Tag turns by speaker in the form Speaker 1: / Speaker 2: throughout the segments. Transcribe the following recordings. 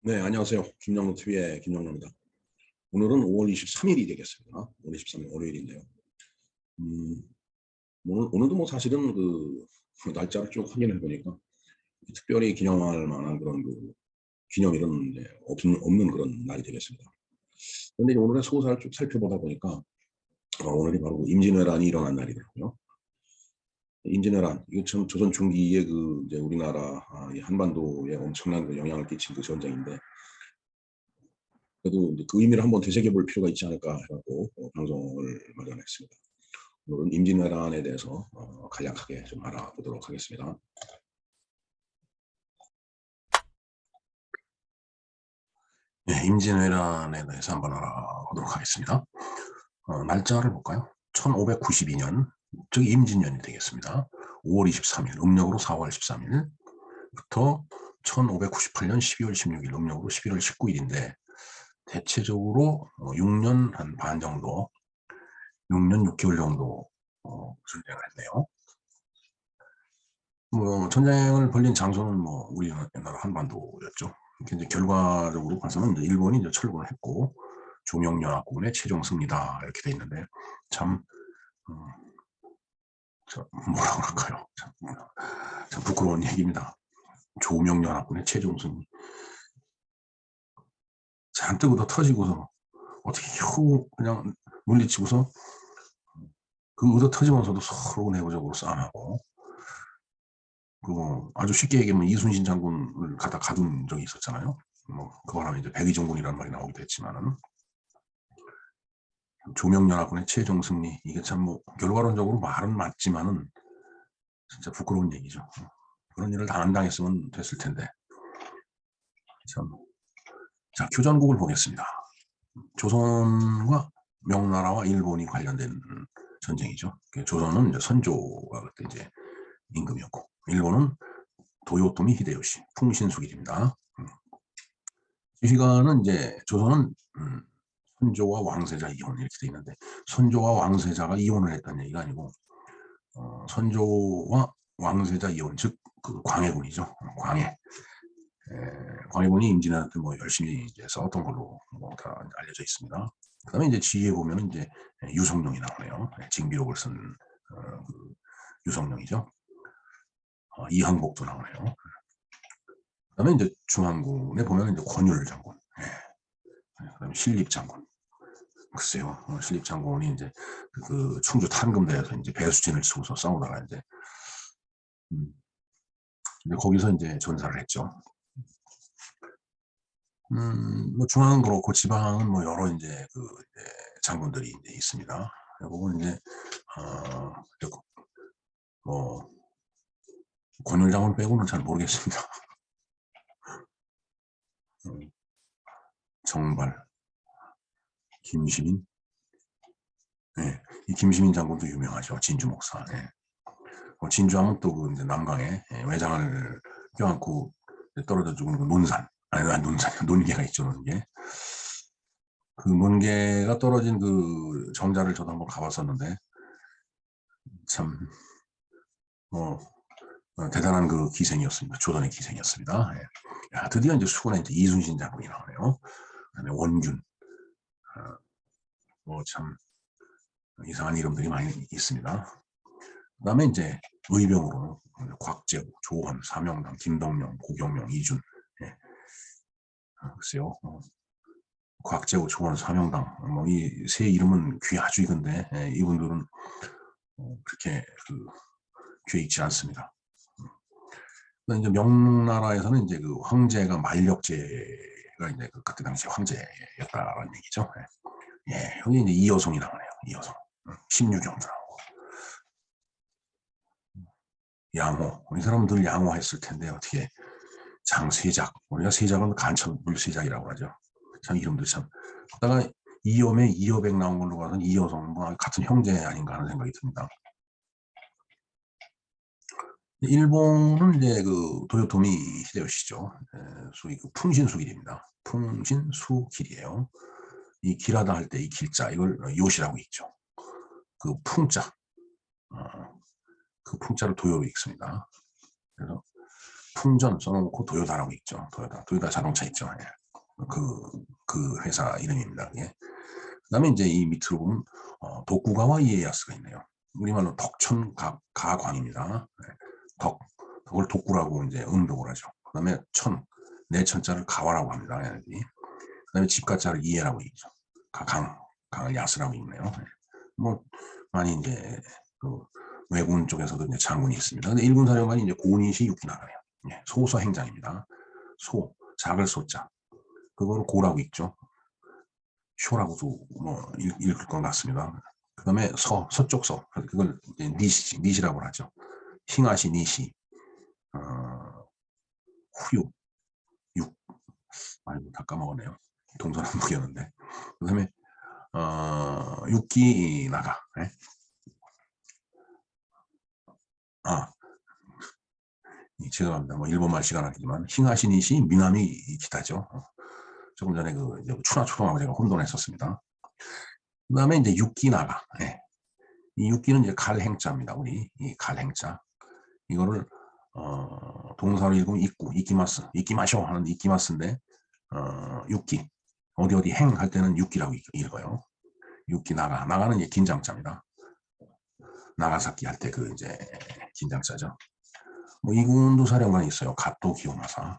Speaker 1: 네, 안녕하세요. 김영로 TV의 김영로입니다. 오늘은 5월 23일이 되겠습니다. 5월 23일 월요일인데요. 음, 오늘도 뭐 사실은 그 날짜를 쭉 확인해 보니까 특별히 기념할 만한 그런 기념일은 이제 없는 그런 날이 되겠습니다. 그런데 오늘의 소사를 쭉 살펴보다 보니까 오늘이 바로 임진왜란이 일어난 날이더라고요. 임진왜란, 이거 참 조선 중기의 이제 우리나라 이 한반도에 엄청난 그 영향을 끼친 그 전쟁인데, 그래도 이제 그 의미를 한번 되새겨 볼 필요가 있지 않을까 해갖고 방송을 마련했습니다. 오늘은 임진왜란에 대해서 간략하게 좀 알아보도록 하겠습니다. 네, 임진왜란에 대해서 한번 알아보도록 하겠습니다. 날짜를 볼까요? 1592년, 즉 임진년이 되겠습니다. 5월 23일, 음력으로 4월 13일부터 1598년 12월 16일, 음력으로 11월 19일인데 대체적으로 6년 한 반 정도, 6년 6개월 정도 전쟁을 했네요. 전쟁을 벌린 장소는 우리나라 한반도였죠. 이제 결과적으로 봐서는 이제 일본이 이제 철군을 했고 조명연합군의 최종 승리다 이렇게 돼 있는데 참 뭐라 그럴까요? 참 부끄러운 얘기입니다. 조명연합군의 최종 승리. 잔뜩 얻어 터지고서 어떻게 겨우 그냥 물리치고서 그 얻어 터지면서도 서로 내부적으로 싸움하고, 그리고 아주 쉽게 얘기하면 이순신 장군을 갖다 가둔 적이 있었잖아요. 그 바람에 이제 백의종군이라는 말이 나오기도 했지만은, 조명연합군의 최종 승리, 이게 참 결과론적으로 말은 맞지만은 진짜 부끄러운 얘기죠. 그런 일을 다 안 당했으면 됐을 텐데. 참. 자, 교전국을 보겠습니다. 조선과 명나라와 일본이 관련된 전쟁이죠. 조선은 이제 선조가 그때 이제 임금이었고, 일본은 도요토미 히데요시, 풍신수길입니다. 지휘관은 이제 조선은 선조와 왕세자 이혼 이렇게 돼 있는데, 선조와 왕세자가 이혼을 했다는 얘기가 아니고 선조와 왕세자 이혼, 즉 그 광해군이죠. 광해군이 임진왜란 때 열심히 이제 싸웠던 걸로 다 알려져 있습니다. 그다음에 이제 지휘에 보면은 이제 유성룡이 나오네요. 징비록을 쓴 그 유성룡이죠. 이항복도 나오네요. 그다음에 이제 중앙군에 보면 이제 권율 장군, 그다음에 신립 장군. 글쎄요, 신립 장군이 이제 그 충주 탄금대에서 이제 배수진을 치고서 싸우다가 이제 거기서 이제 전사를 했죠. 중앙은 그렇고 지방은 여러 이제 장군들이 이제 있습니다. 그리고 이제 권율 장군 빼고는 잘 모르겠습니다. 정발, 김시민, 네, 이 김시민 장군도 유명하죠. 진주 목사. 네. 진주하면 또 이제 남강에 외장을 껴안고 떨어져 죽은 그 논산, 아니 논산, 논개가 있죠. 논개. 그 논개가 떨어진 그 정자를 저도 한번 가봤었는데 참 대단한 그 기생이었습니다. 조선의 기생이었습니다. 예. 야, 드디어 이제 수군에 이제 이순신 장군이 나오네요. 그다음에 원균, 참 이상한 이름들이 많이 있습니다. 그다음에 이제 의병으로 곽재우, 조헌, 사명당, 김덕령, 고경명, 이준. 예. 글쎄요. 곽재우, 조헌, 사명당, 이 세 이름은 귀 아주 익은데 이분들은 그렇게 귀에 익지 않습니다. 이제 명나라에서는 이제 그 황제가 만력제가 이제 그때 당시 황제였다라는 얘기죠. 예, 여기 이제 이여송이 나오네요. 이여송, 신유경도 나오고, 양호. 이 사람들 양호했을 텐데 어떻게 장세작, 우리가 세작은 간첩 물세작이라고 하죠. 참 이름도 참. 그러다가 이염에 이여백 나온 걸로 봐서 이여송 같은 형제 아닌가 하는 생각이 듭니다. 일본은 이제 그 도요토미 히데요시죠. 소위 그 풍신수길입니다. 풍신수길이에요. 이 길하다 할 때 이 길자 이걸 요시라고 읽죠. 그 풍자, 그 풍자를 도요로 읽습니다. 그래서 풍전 써놓고 도요다라고 있죠. 도요다 자동차 있죠. 예. 그 회사 이름입니다. 예. 그다음에 이제 이 밑으로 보면 독구가와 이에야스가 있네요. 우리말로 덕천가광입니다. 예. 그걸 독구라고 이제 음독을 하죠. 그다음에 내천자를 가와라고 합니다. 그다음에 집가자를 이에라고 있죠. 강을 야스라고 있네요. 예. 뭐 많이 이제 그 왜군 쪽에서도 이제 장군이 있습니다. 근데 일군 사령관이 이제 고니시 유키나가예요. 예. 소서 행장입니다. 작을 소자. 그거를 고라고 있죠. 쇼라고도 뭐 읽을 것 같습니다. 그 다음에 서쪽 그걸 이제 니시라고 하죠. 싱하시 니시, 후유, 아이고 다 까먹었네요. 동서는 무기였는데. 그 다음에 육기 나가. 네? 죄송합니다. 뭐 일본말 시간 아니지만 싱하시 니시 미나미 기타죠. 조금 전에 그 추나초동하고 제가 혼돈했었습니다. 그 다음에 이제 육기 나가. 네. 이 육기는 이제 갈행자입니다. 우리 이 갈행자. 이거를 동사로 읽으면 이끼마쇼 하는 이끼마스인데 육기 어디 행 할 때는 육기라고 읽어요. 육기 나가는 이제 긴장자입니다. 나가사키 할 때 그 이제 긴장자죠. 뭐 2군도 사령관이 있어요. 가토 기요마사.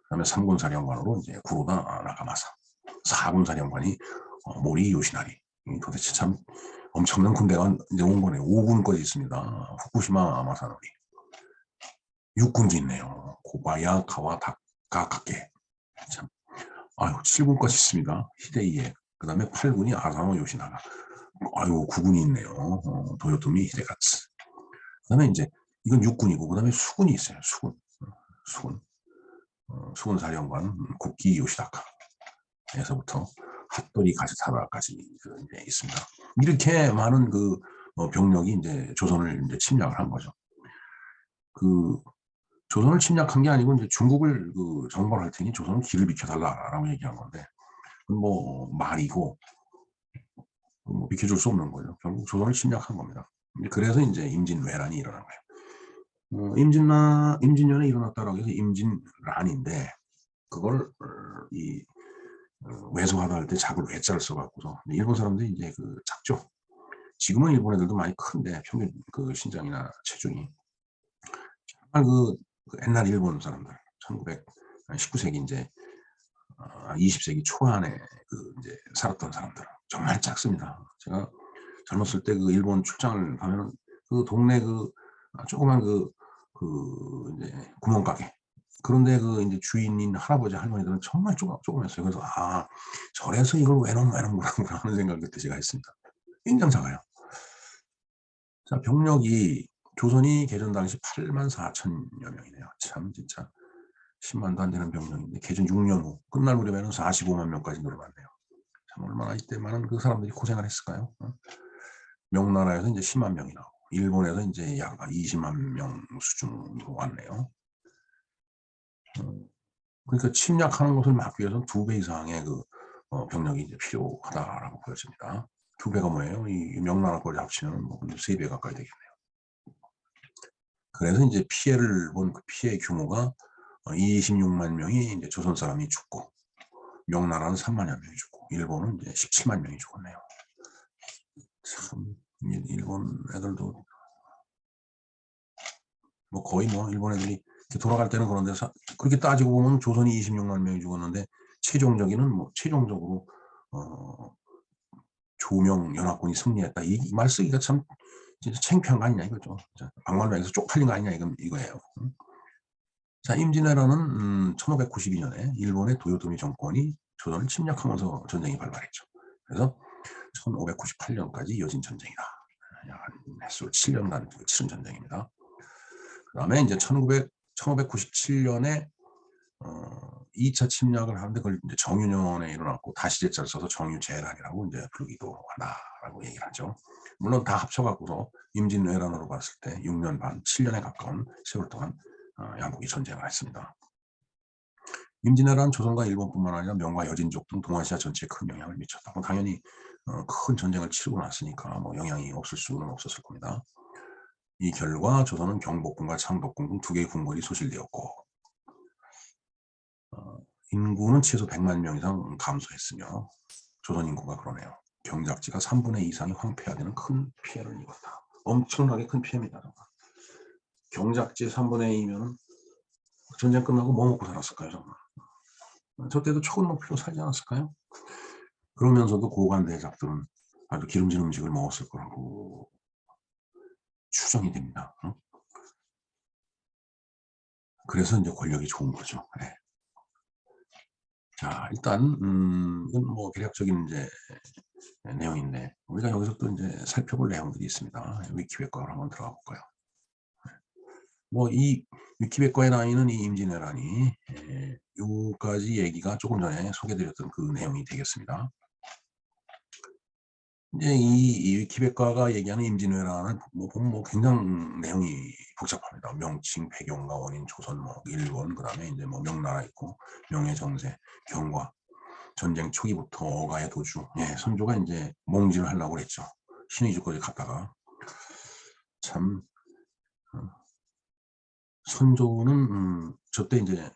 Speaker 1: 그다음에 3군 사령관으로 이제 구로다 나가마사. 4군 사령관이 모리 요시나리. 도대체 참 엄청난 군대가 이제 온 거네요. 5군까지 있습니다. 후쿠시마 마사노리. 6군도 있네요. 고바야 가와 다카카케. 참. 7군까지 있습니다. 히데이에. 그 다음에 8군이 아사노 요시나가. 9군이 있네요. 도요토미 히데가츠. 그 다음에 이제 이건 6군이고 그 다음에 수군이 있어요. 수군 사령관 국기 요시다카에서부터 핫도리 가시타라까지 이제 있습니다. 이렇게 많은 그 병력이 이제 조선을 이제 침략을 한 거죠. 그 조선을 침략한 게 아니고 이제 중국을 그 정벌할 테니 조선은 길을 비켜달라라고 얘기한 건데 뭐 말이고 뭐 비켜줄 수 없는 거죠. 결국 조선을 침략한 겁니다. 그래서 이제 임진왜란이 일어난 거예요. 임진년에 일어났다라고 해서 임진란인데 그걸 이 왜소하다 할 때 작을 외자를 써갖고서 일본 사람들이 이제 그 작죠. 지금은 일본 애들도 많이 큰데 평균 그 신장이나 체중이 정말 그 옛날 일본 사람들 19세기 이제 20세기 초반에 그 이제 살았던 사람들 정말 작습니다. 제가 젊었을 때 그 일본 출장을 가면은 그 동네 그 조그만 그 이제 구멍가게 그런데 그 이제 주인인 할아버지 할머니들은 정말 조그맣어요. 그래서 저래서 이걸 왜 놓는구나 하는 생각을 그때 제가 했습니다. 굉장히 작아요. 자, 병력이 조선이 개전 당시 84,000여 명이네요. 참 진짜 10만도 안 되는 병력인데 개전 6년 후 끝날 무렵에는 45만 명까지 늘어났네요. 참 얼마나 이때 많은 그 사람들이 고생을 했을까요? 명나라에서 이제 10만 명이 나오고 일본에서 이제 약 20만 명 수준으로 왔네요. 그러니까 침략하는 것을 막기 위해서는 2배 이상의 그 병력이 이제 필요하다라고 보여집니다. 2배가 뭐예요? 이 명나라까지 합치면 뭐 3배 가까이 되겠네요. 그래서 이제 피해를 본 그 피해 규모가 26만 명이 이제 조선 사람이 죽고 명나라는 3만여 명이 죽고 일본은 이제 17만 명이 죽었네요. 참 일본 애들도 뭐 거의 뭐 일본 애들이 돌아갈 때는 그런데 그렇게 따지고 보면 조선이 26만 명이 죽었는데 최종적으로 조명 연합군이 승리했다. 이 말 쓰기가 참 진짜 창피한 거 아니냐 이거죠. 박말로에서 쪽팔린 거 아니냐 이거예요. 자, 임진왜란은 1592년에 일본의 도요토미 정권이 조선을 침략하면서 전쟁이 발발했죠. 그래서 1598년까지 이어진 전쟁이다. 횟수 7년간 치른 전쟁입니다. 그 다음에 이제 1597년에 2차 침략을 하는데 그걸 이제 정유년에 일어났고 다시 제자를 써서 정유재란이라고 이제 부르기도 하다라고 얘기를 하죠. 물론 다 합쳐갖고서 임진왜란으로 봤을 때 6년 반, 7년에 가까운 세월 동안 양국이 전쟁을 했습니다. 임진왜란 조선과 일본뿐만 아니라 명과 여진족 등 동아시아 전체에 큰 영향을 미쳤다. 당연히 큰 전쟁을 치르고 났으니까 뭐 영향이 없을 수는 없었을 겁니다. 이 결과 조선은 경복궁과 창덕궁 등 2개의 궁궐이 소실되었고 인구는 최소 100만 명 이상 감소했으며 조선 인구가 그러네요. 경작지가 3분의 2 이상이 황폐화되는 큰 피해를 입었다. 엄청나게 큰 피해입니다. 경작지 3분의 2면 전쟁 끝나고 뭐 먹고 살았을까요? 정말. 저 때도 초근 높이로 살지 않았을까요? 그러면서도 고관 대작들은 아주 기름진 음식을 먹었을 거라고 추정이 됩니다. 그래서 이제 권력이 좋은 거죠. 네. 자, 일단 이건 뭐 개략적인 이제 내용인데 우리가 여기서 또 이제 살펴볼 내용들이 있습니다. 위키백과를 한번 들어가 볼까요? 뭐 이 위키백과에 나와 있는 이 임진왜란이 요까지 얘기가 조금 전에 소개드렸던 그 내용이 되겠습니다. 이제 이 위키백과가 얘기하는 임진왜란은 보면 굉장히 내용이 복잡합니다. 명칭, 배경과 원인, 조선, 일본, 그다음에 이제 명나라 있고 명예정세, 경과, 전쟁 초기부터 어가의 도주, 선조가 이제 몽진을 하려고 그랬죠. 신의주까지 갔다가 참 선조는 저때 이제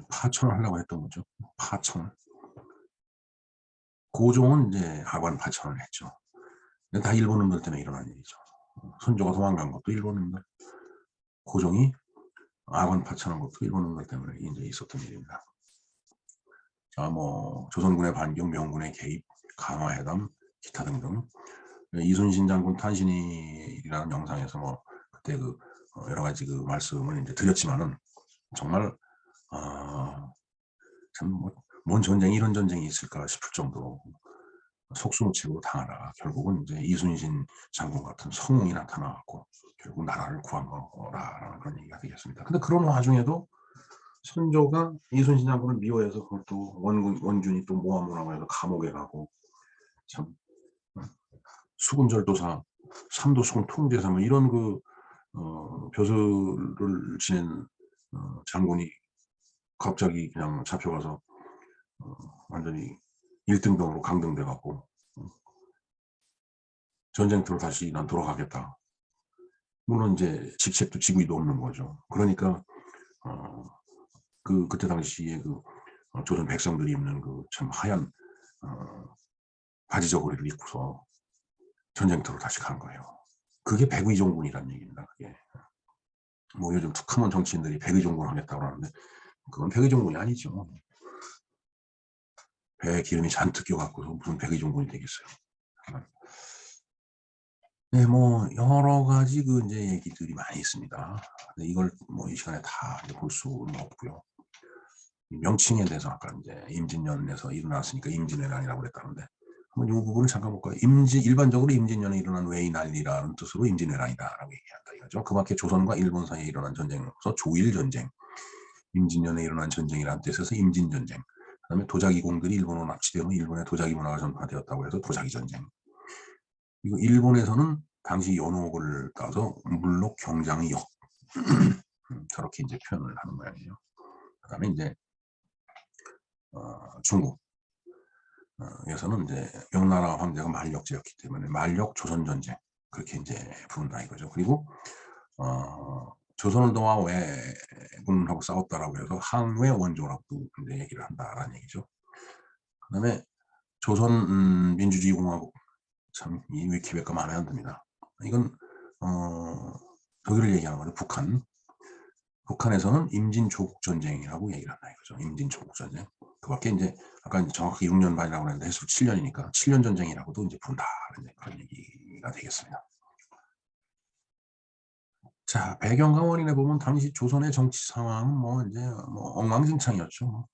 Speaker 1: 파천을 하려고 했던 거죠. 파천. 고종은 이제 하관 파천을 했죠. 다 일본 놈들 때문에 일어난 일이죠. 선조가 도망간 것도 일본 놈들, 고종이 하관 파천한 것도 일본 놈들 때문에 이제 있었던 일입니다. 자, 뭐 조선군의 반격, 명군의 개입, 강화회담, 기타 등등. 이순신 장군 탄신일이라는 영상에서 뭐 그때 그 여러 가지 그 말씀을 이제 드렸지만은 정말 참 뭔 전쟁이 이런 전쟁이 있을까 싶을 정도로 속수무책으로 당하다가 결국은 이제 이순신 장군 같은 성웅이 나타나갖고 결국 나라를 구한 거라는 그런 얘기가 되겠습니다. 근데 그런 와중에도 선조가 이순신 장군을 미워해서 그것도 원균이 또 모함을 해서 감옥에 가고 참 수군절도사, 삼도수군 통제사 뭐 이런 그 벼슬을 지낸 장군이 갑자기 그냥 잡혀가서 완전히 1등병으로 강등돼 갖고 전쟁터로 다시 난 돌아가겠다. 물론 이제 직책도 직위도 없는 거죠. 그러니까 그때 당시에 그 조선 백성들이 입는 그 참 하얀 바지 저고리를 입고서 전쟁터로 다시 간 거예요. 그게 백의종군이라는 얘기입니다. 그게 뭐 요즘 툭하면 정치인들이 백의종군 하겠다고 하는데 그건 백의종군이 아니죠. 배에 기름이 잔뜩 껴갖고서 무슨 백의종군이 되겠어요. 네, 뭐 여러 가지 그 이제 얘기들이 많이 있습니다. 근데 이걸 뭐 이 시간에 다 볼 수는 없고요. 명칭에 대해서 아까 이제 임진년에서 일어났으니까 임진왜란이라고 그랬다는데 한번 이 부분을 잠깐 볼까요? 일반적으로 임진년에 일어난 외의 난리라는 뜻으로 임진왜란이다라고 얘기한다 이거죠. 그 밖에 조선과 일본 사이에 일어난 전쟁으로서 조일전쟁, 임진년에 일어난 전쟁이라는 뜻에서 임진전쟁, 그다음에 도자기공들이 일본으로 납치되면 일본의 도자기 문화가 전파되었다고 해서 도자기전쟁. 이거 일본에서는 당시 연옥을 따서 물록 경장의 역 저렇게 이제 표현을 하는 모양이에요. 그다음에 이제 중국에서는 이제 명나라 황제가 만력제였기 때문에 만력 조선전쟁 그렇게 이제 부른다 이거죠. 그리고 조선을 도와 왜군하고 싸웠다라고 해서 항외 원조라고 이제 얘기를 한다라는 얘기죠. 그다음에 조선 민주주의 공화국 참 이 위키백과 마음에 안 듭니다. 이건 저기를 얘기하는 거죠. 북한에서는 임진조국전쟁이라고 얘기를 한다 이거죠. 임진조국전쟁. 그 밖에 이제 아까 이제 정확히 6년 반이라고 했는데 해수 7년이니까 7년 전쟁이라고도 이제 부른다. 그런 얘기가 되겠습니다. 자, 배경과 원인에 보면 당시 조선의 정치 상황은 뭐 이제 뭐 엉망진창이었죠.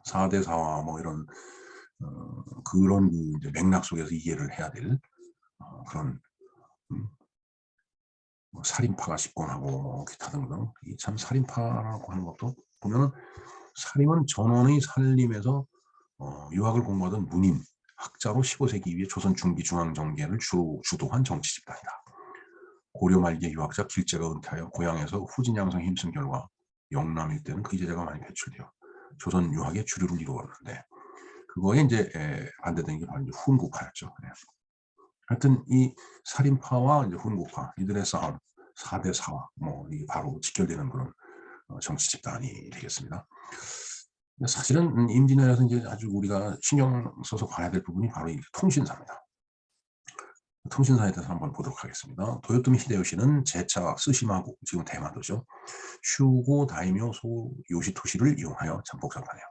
Speaker 1: 4대 4와 뭐 이런 그런 그 이제 맥락 속에서 이해를 해야 될 그런 뭐 살인파가 집권하고 뭐 기타 등등. 이 참 살인파라고 하는 것도 보면은 살인은 전원의 살림에서 유학을 공부하던 문인 학자로 15세기 이후에 조선 중기 중앙정계를 주도한 정치 집단이다. 고려 말기의 유학자 길재가 은퇴하여 고향에서 후진양성에 힘쓴 결과 영남 일대는 그 제자가 많이 배출되어 조선 유학의 주류를 이루었는데 그거에 이제 반대되는 게 바로 이제 훈국화였죠. 하여튼 이 살인파와 이제 훈국화 이들의 싸움 4대 사화 뭐 이게 바로 직결되는 그런 정치 집단이 되겠습니다. 사실은 임진왜란에서 이제 아주 우리가 신경 써서 봐야 될 부분이 바로 이 통신사입니다. 통신사에 대해서 한번 보도록 하겠습니다. 도요토미 히데요시는 제차 스시마국, 지금 대마도죠. 슈고 다이묘 소 요시토시를 이용하여, 참 복잡하네요.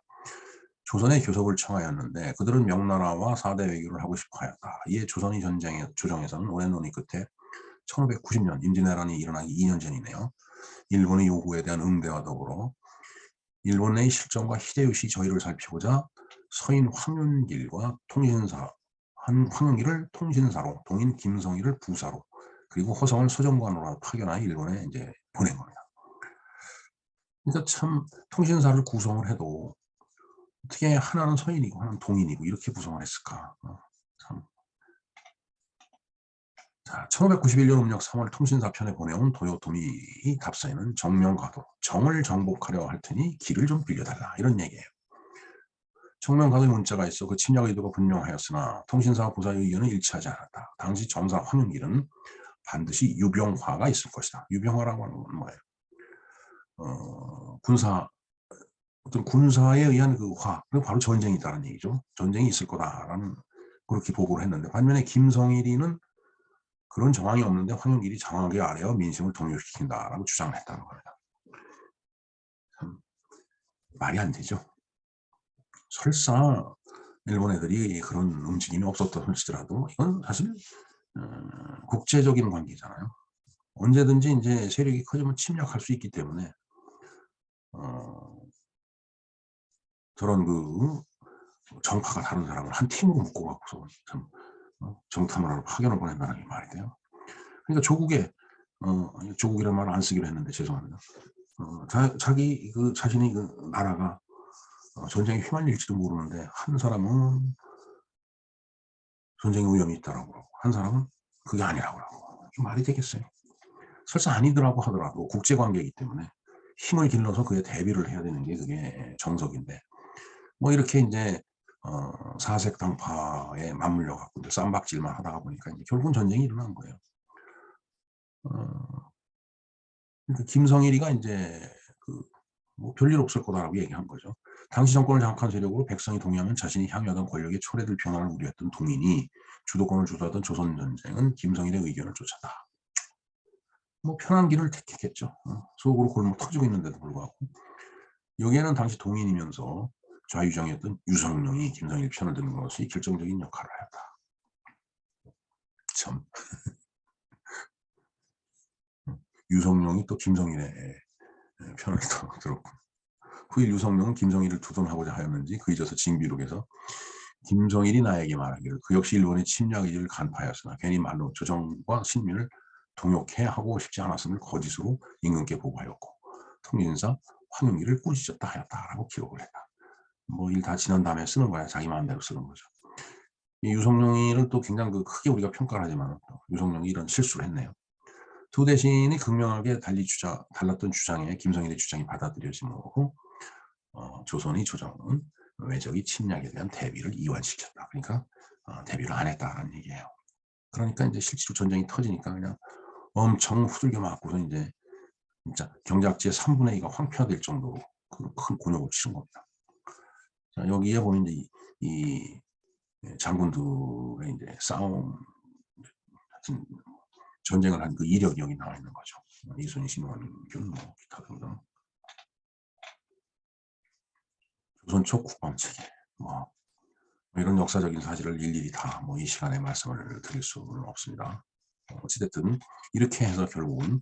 Speaker 1: 조선의 교섭을 청하였는데 그들은 명나라와 4대 외교를 하고 싶어 하였다. 이에 조선이 조정에서는 오랜 논의 끝에 1590년 임진왜란이 일어나기 2년 전이네요. 일본의 요구에 대한 응대와 더불어 일본의 실정과 히데요시 저희를 살피고자 서인 황윤길과 통신사 황윤길을 통신사로, 동인 김성일을 부사로, 그리고 허성을 서정관으로 파견하여 일본에 이제 보낸 겁니다. 그러니까 참 통신사를 구성을 해도 어떻게 하나는 서인이고 하나는 동인이고 이렇게 구성을 했을까? 참. 자, 1591년 음력 3월 통신사 편에 보내온 도요토미 답서에는 정명가도 정을 정복하려 할 테니 길을 좀 빌려달라 이런 얘기예요. 정명가도의 문자가 있어 그 침략 의도가 분명하였으나 통신사와 부사의 의견은 일치하지 않았다. 당시 점사 황윤길은 반드시 유병화가 있을 것이다. 유병화라고 하는 건 뭐예요? 어떤 군사에 의한 그 화, 바로 전쟁이 있다는 얘기죠. 전쟁이 있을 거다라는 그렇게 보고를 했는데, 반면에 김성일이는 그런 정황이 없는데 황윤길이 장악에 아뢰어 민심을 동요시킨다라고 주장을 했다는 겁니다. 참 말이 안 되죠. 설사 일본 애들이 그런 움직임이 없었더라도 이건 사실 국제적인 관계잖아요. 언제든지 이제 세력이 커지면 침략할 수 있기 때문에 저런 그 정파가 다른 사람을 한 팀으로 묶고 갖고서 참 정탐을 하러 파견을 보낸다는 게 말이 돼요. 그러니까 조국이라는 말을 안 쓰기로 했는데 죄송합니다. 자기 그 자신의 그 나라가 전쟁에 휘말릴지도 모르는데 한 사람은 전쟁의 위험이 있다라고 그러고 한 사람은 그게 아니라고 그러고 말이 되겠어요. 설사 아니더라고 하더라도 국제관계이기 때문에 힘을 길러서 그에 대비를 해야 되는 게 그게 정석인데 뭐 이렇게 이제 사색 당파에 맞물려 갖고 이제 쌈박질만 하다가 보니까 이제 결국은 전쟁이 일어난 거예요. 그러니까 김성일이가 이제 뭐 별일 없을 거다라고 얘기한 거죠. 당시 정권을 장악한 세력으로 백성이 동의하면 자신이 향유하던 권력의 초래될 변화를 우려했던 동인이 주도권을 주도하던 조선전쟁은 김성일의 의견을 쫓았다. 뭐 편한 길을 택했겠죠. 속으로 골목 터지고 있는데도 불구하고 여기에는 당시 동인이면서 좌유정이었던 유성룡이 김성일 편을 드는 것이 결정적인 역할을 하였다. 참 유성룡이 또 김성일의 편을 들었고 후일 유성룡은 김성일을 두둔하고자 하였는지 그 잊어서 징비록에서 김성일이 나에게 말하기를 그 역시 일본의 침략 의지를 간파하였으나 괜히 말로 조정과 신민을 동욕해 하고 싶지 않았음을 거짓으로 임금께 보고하였고 통신사 황윤길을 꾸짖었다 하였다라고 기록을 했다. 뭐 일 다 지난 다음에 쓰는 거야. 자기 마음대로 쓰는 거죠. 이 유성룡이를 또 굉장히 크게 우리가 평가를 하지만 유성룡이 이런 실수를 했네요. 두 대신이 극명하게 달랐던 주장에 김성일의 주장이 받아들여지므로 조선의 조정은 외적의 침략에 대한 대비를 이완시켰다. 그러니까 대비를 안 했다라는 얘기예요. 그러니까 이제 실제로 전쟁이 터지니까 그냥 엄청 후들겨 맞고서 이제 진짜 경작지의 3분의 2가 황폐화될 정도로 큰 곤욕을 치른 겁니다. 자, 여기에 보면 이제 이 장군들의 이제 싸움, 전쟁을 한 그 이력이 여기 나와 있는 거죠. 이순신, 신원균, 뭐 기타 등등. 조선 초 국방 체계, 뭐 이런 역사적인 사실을 일일이 다 뭐 이 시간에 말씀을 드릴 수는 없습니다. 어찌됐든 이렇게 해서 결국은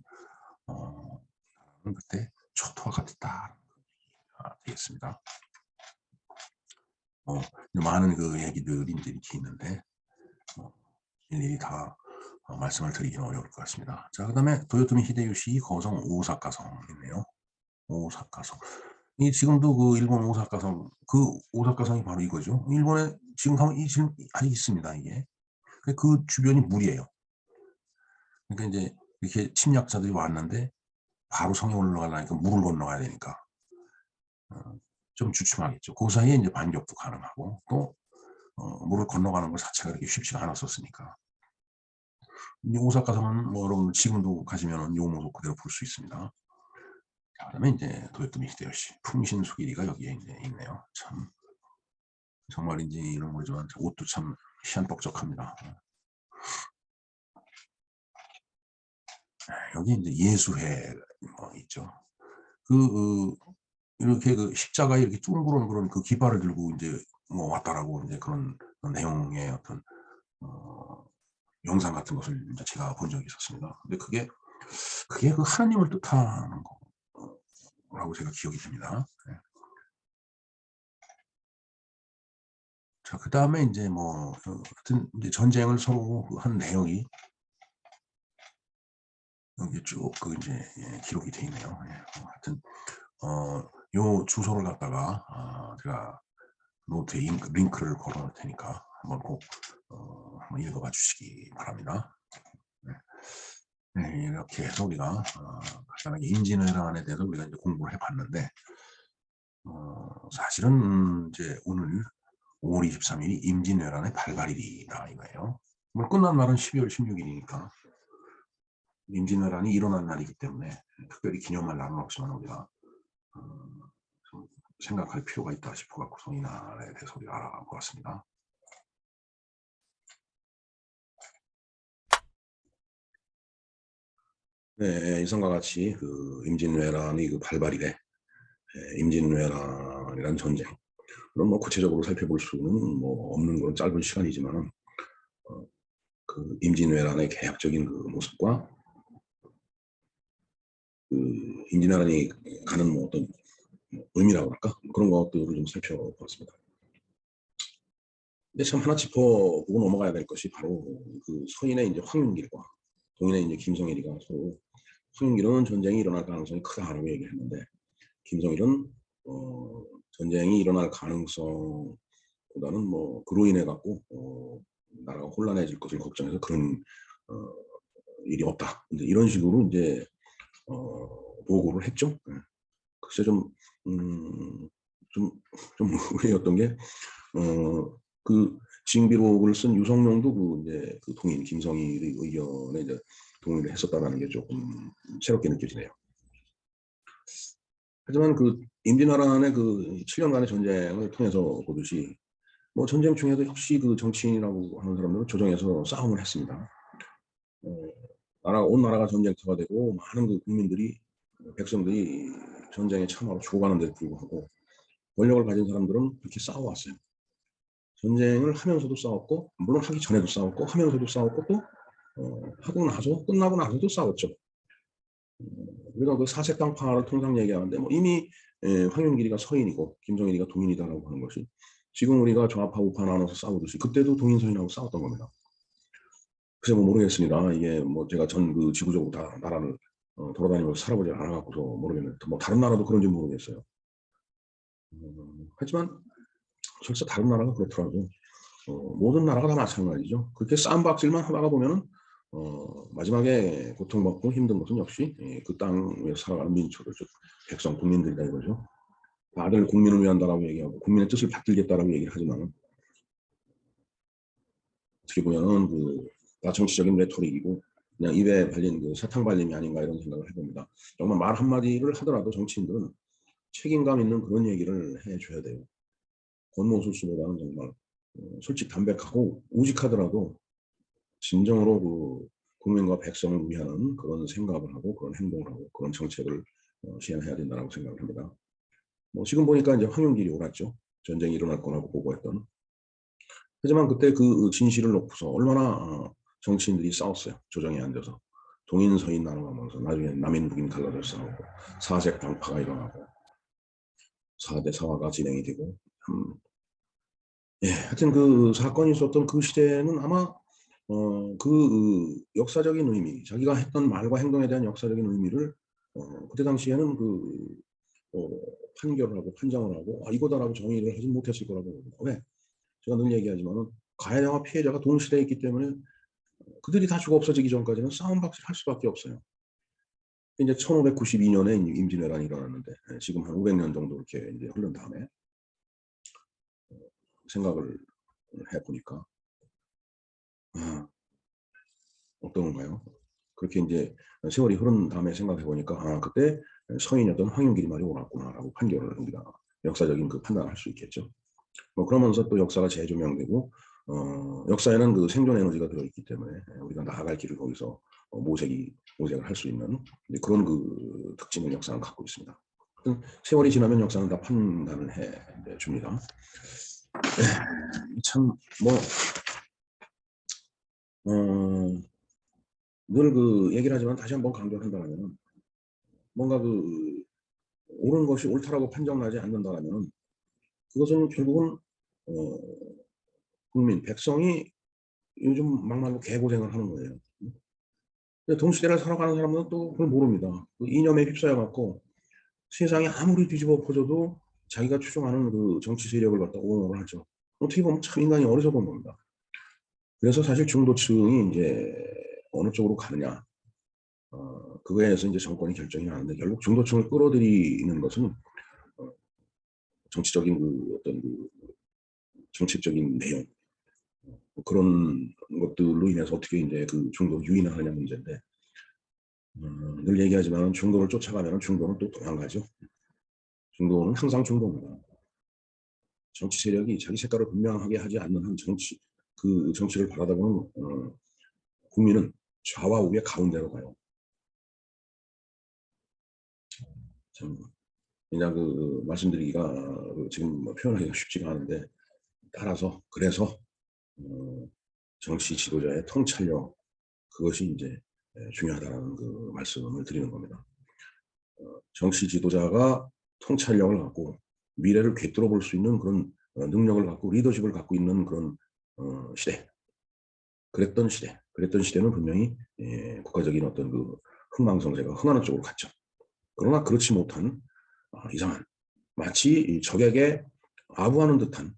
Speaker 1: 그때 초토화가 됐다 되겠습니다. 많은 그 얘기들이 이제 이렇게 있는데 일일이 다 말씀을 드리기는 어려울 것 같습니다. 자, 그다음에 도요토미 히데요시 거성 오사카성이네요. 오사카성. 이 지금도 그 일본 오사카성, 그 오사카성이 바로 이거죠. 일본에 지금 가면 이 지금 아직 있습니다. 이게 그 주변이 물이에요. 그러니까 이제 이렇게 침략자들이 왔는데 바로 성에 올라가려니까 물을 건너가야 되니까 좀 주춤하겠죠. 그 사이에 이제 반격도 가능하고 또 물을 건너가는 것 자체가 그렇게 쉽지가 않았었으니까. 이 오사카성은 뭐 여러분 지금도 가시면은 요 모습 그대로 볼 수 있습니다. 자, 그다음에 이제 도요토미 히데요시 풍신수길이가 여기에 이제 있네요. 참 정말인지 이런 모르지만 옷도 참 희한뻑적합니다. 여기 이제 예수회 뭐 있죠. 이렇게 그 십자가에 이렇게 둥그런 그런 그 깃발을 들고 이제 뭐 왔다라고 이제 그런 내용의 어떤 영상 같은 것을 이제 제가 본 적이 있었습니다. 근데 그게 그 하나님을 뜻하는 거라고 제가 기억이 됩니다. 네. 자, 그 다음에 이제 뭐 하여튼 이제 전쟁을 서로 한 내용이 여기 쭉 그 이제 기록이 돼 있네요. 하여튼 요 주소를 갖다가 제가 노트에 링크를 걸어 놓을 테니까 한번 꼭 한번 읽어봐 주시기 바랍니다. 네. 네, 이렇게 해서 우리가 간단하게 임진왜란에 대해서 우리가 이제 공부를 해봤는데 사실은 이제 오늘 5월 23일이 임진왜란의 발발일이다 이거예요. 뭐 끝난 날은 12월 16일이니까 임진왜란이 일어난 날이기 때문에 특별히 기념할 날은 없지만 우리가 좀 생각할 필요가 있다 싶어갖고 이 날에 대해서 우리가 알아보았습니다. 네, 이상과 같이 그 임진왜란의 그 발발이래. 임진왜란이란 전쟁. 그럼 뭐 구체적으로 살펴볼 수는 뭐 없는 그런 짧은 시간이지만은 그 임진왜란의 개혁적인 그 모습과 그 임진왜란이 가는 뭐 어떤 의미라고 할까 그런 것들을 좀 살펴보았습니다. 근데 참 하나 짚어보고 넘어가야 될 것이 바로 그 서인의 이제 황윤길과 동인의 이제 김성일이가 서로 황윤길은 전쟁이 일어날 가능성이 크다라고 얘기했는데 김성일은 전쟁이 일어날 가능성보다는 뭐 그로 인해 갖고 나라가 혼란해질 것을 걱정해서 그런 일이 없다. 이제 이런 식으로 이제 보고를 했죠. 네. 글쎄 좀 의외였던 게 그 징비록을 쓴 유성룡도 그 이제 그 동인 김성일의 의견에 이제 동의를 했었다라는 게 조금 새롭게 느껴지네요. 하지만 그 임진왜란의 그 7년간의 전쟁을 통해서 보듯이 뭐 전쟁 중에도 역시 그 정치인이라고 하는 사람들은 조정해서 싸움을 했습니다. 온 나라가 전쟁터가 되고 많은 그 국민들이 백성들이 전쟁에 참여하고 죽어가는데도 불구하고 권력을 가진 사람들은 그렇게 싸워왔어요. 전쟁을 하면서도 싸웠고 물론 하기 전에도 싸웠고 하면서도 싸웠고 또 하고 나서 끝나고 나서도 싸웠죠. 우리가 그 사색당파를 통상 얘기하는데 뭐 이미 황윤길이가 서인이고 김정일이가 동인이다라고 하는 것이 지금 우리가 좌파 우파 나눠서 싸우듯이 그때도 동인 서인하고 싸웠던 겁니다. 글쎄 뭐 모르겠습니다. 이게 뭐 제가 전 그 지구적으로 다 나라를 돌아다니면서 살아보지 않아갖고서 모르겠는데 뭐 다른 나라도 그런지 모르겠어요. 하지만 설사 다른 나라가 그렇더라도 모든 나라가 다 마찬가지죠. 그렇게 쌈박질만 하다가 보면은 마지막에 고통받고 힘든 것은 역시 그 땅에 살아가는 민초들, 백성, 국민들이다 이거죠. 다들 국민을 위한다라고 얘기하고 국민의 뜻을 받들겠다라고 얘기를 하지만 어떻게 보면은 다 정치적인 레토릭이고 그냥 입에 발린 그 사탕 발림이 아닌가 이런 생각을 해봅니다. 정말 말 한마디를 하더라도 정치인들은 책임감 있는 그런 얘기를 해줘야 돼요. 권모술수보다는 정말 솔직 담백하고 우직하더라도 진정으로 그 국민과 백성을 위하는 그런 생각을 하고 그런 행동을 하고 그런 정책을 시행해야 된다고 생각을 합니다. 뭐 지금 보니까 이제 황윤길이 옳았죠. 전쟁이 일어날 거라고 보고했던. 하지만 그때 그 진실을 놓고서 얼마나 정치인들이 싸웠어요. 조정에 앉아서. 동인 서인 나눠가면서 나중에 남인 북인 갈라져 싸우고 사색 당파가 일어나고 4대 사화가 진행이 되고 하여튼 그 사건이 있었던 그 시대는 아마 역사적인 의미, 자기가 했던 말과 행동에 대한 역사적인 의미를 그때 당시에는 판결을 하고 판정을 하고 이거다라고 정의를 하지 못했을 거라고 봅니다. 왜? 제가 늘 얘기하지만은 가해자와 피해자가 동시대에 있기 때문에 그들이 다 죽어 없어지기 전까지는 싸움박질 할 수밖에 없어요. 이제 1592년에 임진왜란이 일어났는데 지금 한 500년 정도 이렇게 이제 흐른 다음에 생각을 해보니까 어떤가요? 그렇게 이제 세월이 흐른 다음에 생각해 보니까 아, 그때 서인이었던 황윤길이 말이 옳았구나라고 판결을 우리가 역사적인 그 판단을 할 수 있겠죠. 뭐 그러면서 또 역사가 재조명되고 역사에는 그 생존 에너지가 들어있기 때문에 우리가 나아갈 길을 거기서 모색을 할 수 있는 그런 그 특징을 역사는 갖고 있습니다. 세월이 지나면 역사는 다 판단을 해 줍니다. 참 뭐 늘 그 얘기를 하지만 다시 한번 강조한다면 뭔가 그 옳은 것이 옳다라고 판정나지 않는다면 그것은 결국은 국민 백성이 요즘 막말로 개고생을 하는 거예요. 근데 동시대를 살아가는 사람은 또 그걸 모릅니다. 그 이념에 휩싸여 갖고 세상이 아무리 뒤집어 엎어져도 자기가 추종하는 그 정치 세력을 갖다 옹호를 하죠. 어떻게 보면 참 인간이 어리석은 겁니다. 그래서 사실 중도층이 이제 어느 쪽으로 가느냐, 그거에 의해서 이제 정권이 결정이 나는데 결국 중도층을 끌어들이는 것은 정치적인 그 어떤 그 정책적인 내용 그런 것들로 인해서 어떻게 이제 그 중도를 유인하느냐 문제인데 늘 얘기하지만 중도를 쫓아가면 중도는 또 도망가죠. 중도는 항상 중도입니다. 정치 세력이 자기 색깔을 분명하게 하지 않는 한 그 정치를 바라다 보는 국민은 좌와 우의 가운데로 가요. 참 그냥 그 말씀드리기가 지금 뭐 표현하기가 쉽지가 않은데 따라서 그래서 정치 지도자의 통찰력 그것이 이제 중요하다는 그 말씀을 드리는 겁니다. 정치 지도자가 통찰력을 갖고 미래를 꿰뚫어 볼 수 있는 그런 능력을 갖고 리더십을 갖고 있는 그런 시대. 그랬던 시대는 분명히 국가적인 어떤 그 흥망성쇠가 흥하는 쪽으로 갔죠. 그러나 그렇지 못한 이상한 마치 적에게 아부하는 듯한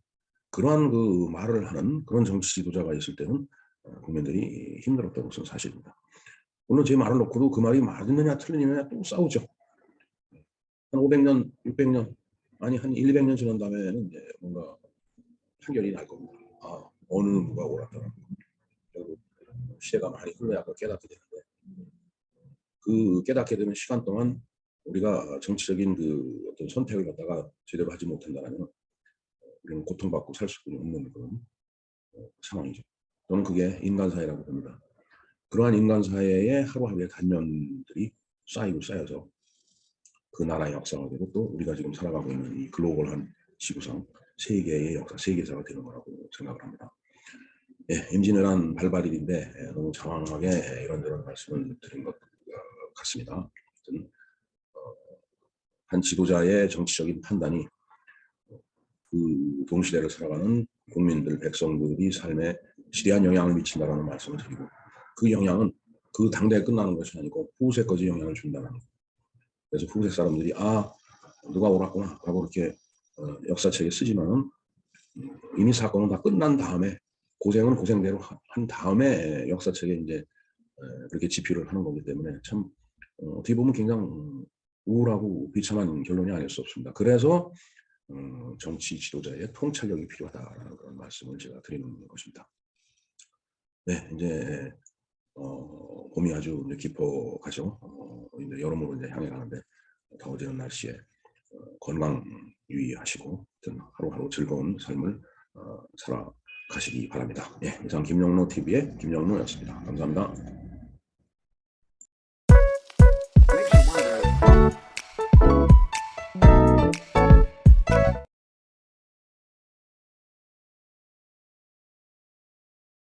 Speaker 1: 그러한 그 말을 하는 그런 정치 지도자가 있을 때는 국민들이 힘들었던 것은 사실입니다. 물론 제 말을 놓고도 그 말이 맞느냐 틀리느냐 또 싸우죠. 한 500년, 600년, 아니 한 1, 200년 지난 다음에는 이제 뭔가 판결이 날 겁니다. 아, 어느 누가 옳았더라. 결국 시대가 많이 흘러야 깨닫게 되는데 그 깨닫게 되는 시간 동안 우리가 정치적인 그 어떤 선택을 갖다가 제대로 하지 못한다면 우리는 고통받고 살 수밖에 없는 그런 상황이죠. 저는 그게 인간사회라고 봅니다. 그러한 인간사회의 하루하루의 단면들이 쌓여서 그 나라의 역사가 되고 또 우리가 지금 살아가고 있는 이 글로벌한 지구상 세계의 역사, 세계사가 되는 거라고 생각을 합니다. 예, 임진왜란 발발일인데 너무 장황하게 이런저런 말씀을 드린 것 같습니다. 한 지도자의 정치적인 판단이 그 동시대를 살아가는 국민들, 백성들이 삶에 지대한 영향을 미친다는 말씀을 드리고 그 영향은 그 당대에 끝나는 것이 아니고 후세까지 영향을 준다는 것. 그래서 후세 사람들이 아 누가 옳았구나 라고 이렇게 역사책에 쓰지만은 이미 사건은 다 끝난 다음에 고생은 고생대로 한 다음에 역사책에 이제 그렇게 집필을 하는 거기 때문에 참 어떻게 보면 굉장히 우울하고 비참한 결론이 아닐 수 없습니다. 그래서 정치 지도자의 통찰력이 필요하다라는 그런 말씀을 제가 드리는 것입니다. 네, 이제 봄이 아주 이제 깊어가죠. 이제 여름으로 이제 향해 가는데 더워지는 날씨에 건강 유의하시고 하루하루 즐거운 삶을 살아가시기 바랍니다. 예, 이상 김영로 TV의 김영로였습니다. 감사합니다.